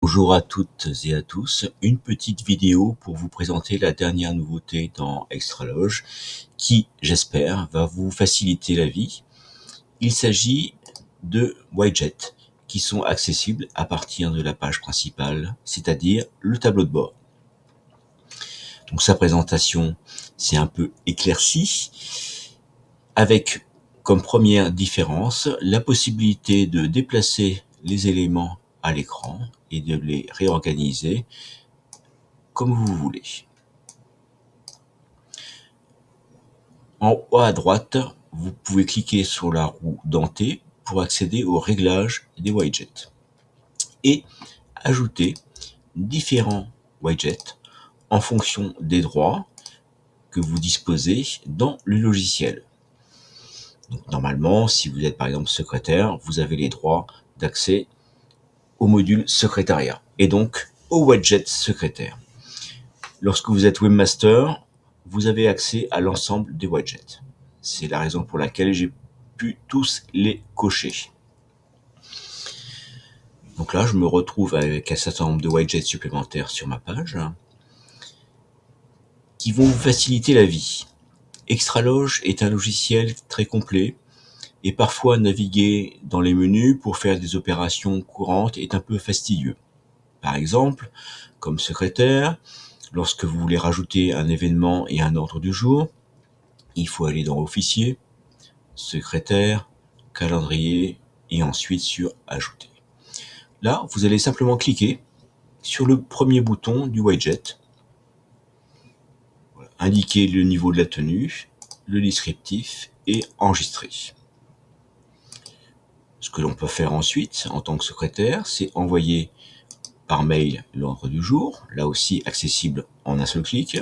Bonjour à toutes et à tous, une petite vidéo pour vous présenter la dernière nouveauté dans Extraloge qui, j'espère, va vous faciliter la vie. Il s'agit de widgets qui sont accessibles à partir de la page principale, c'est-à-dire le tableau de bord. Donc sa présentation, c'est un peu éclairci, avec comme première différence la possibilité de déplacer les éléments à l'écran et de les réorganiser comme vous voulez. En haut à droite, vous pouvez cliquer sur la roue dentée pour accéder aux réglages des widgets et ajouter différents widgets en fonction des droits que vous disposez dans le logiciel. Donc, normalement, si vous êtes par exemple secrétaire, vous avez les droits d'accès au module secrétariat et donc au widget secrétaire. Lorsque vous êtes webmaster, vous avez accès à l'ensemble des widgets. C'est la raison pour laquelle j'ai pu tous les cocher. Donc là, je me retrouve avec un certain nombre de widgets supplémentaires sur ma page qui vont vous faciliter la vie. Extraloge est un logiciel très complet et parfois naviguer dans les menus pour faire des opérations courantes est un peu fastidieux. Par exemple, comme secrétaire, lorsque vous voulez rajouter un événement et un ordre du jour, il faut aller dans Officier, Secrétaire, Calendrier et ensuite sur Ajouter. Là, vous allez simplement cliquer sur le premier bouton du widget, indiquer le niveau de la tenue, le descriptif et enregistrer. Ce que l'on peut faire ensuite en tant que secrétaire, c'est envoyer par mail l'ordre du jour, là aussi accessible en un seul clic,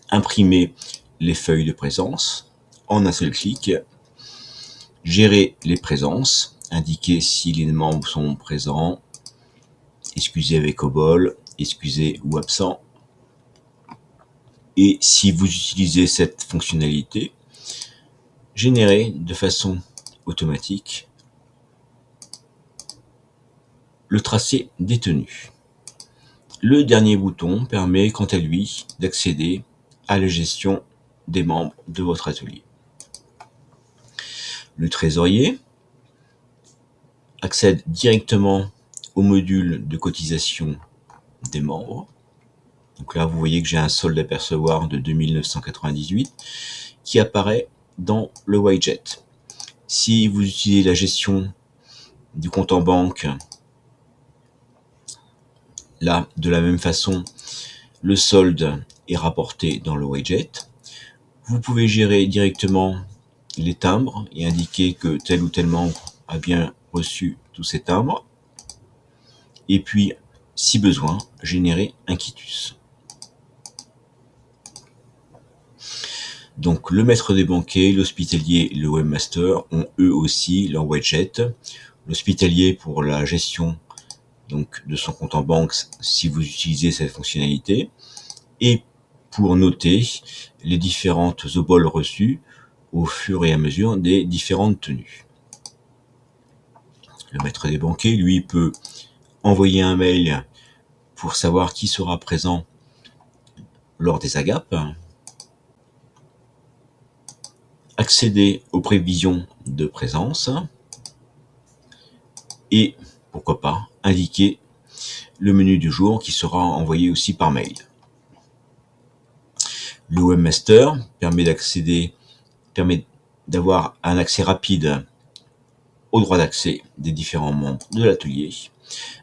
imprimer les feuilles de présence en un seul clic, gérer les présences, indiquer si les membres sont présents, excusez avec obol, excusez ou absent. Et si vous utilisez cette fonctionnalité, générer de façon automatique le tracé des tenues. Le dernier bouton permet quant à lui d'accéder à la gestion des membres de votre atelier. Le trésorier accède directement au module de cotisation des membres. Donc là, vous voyez que j'ai un solde à percevoir de 2998 qui apparaît dans le widget. Si vous utilisez la gestion du compte en banque, là, de la même façon, le solde est rapporté dans le widget. Vous pouvez gérer directement les timbres et indiquer que tel ou tel membre a bien reçu tous ces timbres. Et puis, si besoin, générer un quitus. Donc, le maître des banquets, l'hospitalier et le webmaster ont eux aussi leur widget. L'hospitalier pour la gestion donc de son compte en banque si vous utilisez cette fonctionnalité et pour noter les différentes oboles reçues au fur et à mesure des différentes tenues. Le maître des banquets, lui, peut envoyer un mail pour savoir qui sera présent lors des agapes, accéder aux prévisions de présence et, pourquoi pas, indiquer le menu du jour qui sera envoyé aussi par mail. Le webmaster permet d'avoir un accès rapide au droit d'accès des différents membres de l'atelier,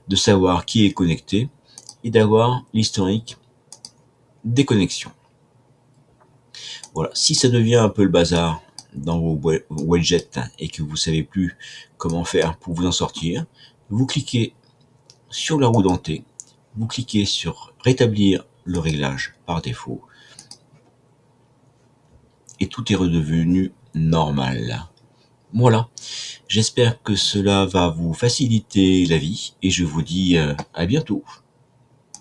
de savoir qui est connecté et d'avoir l'historique des connexions. Voilà, si ça devient un peu le bazar dans vos widgets et que vous ne savez plus comment faire pour vous en sortir, vous cliquez sur la roue dentée, vous cliquez sur rétablir le réglage par défaut et tout est redevenu normal. Voilà, j'espère que cela va vous faciliter la vie et je vous dis à bientôt.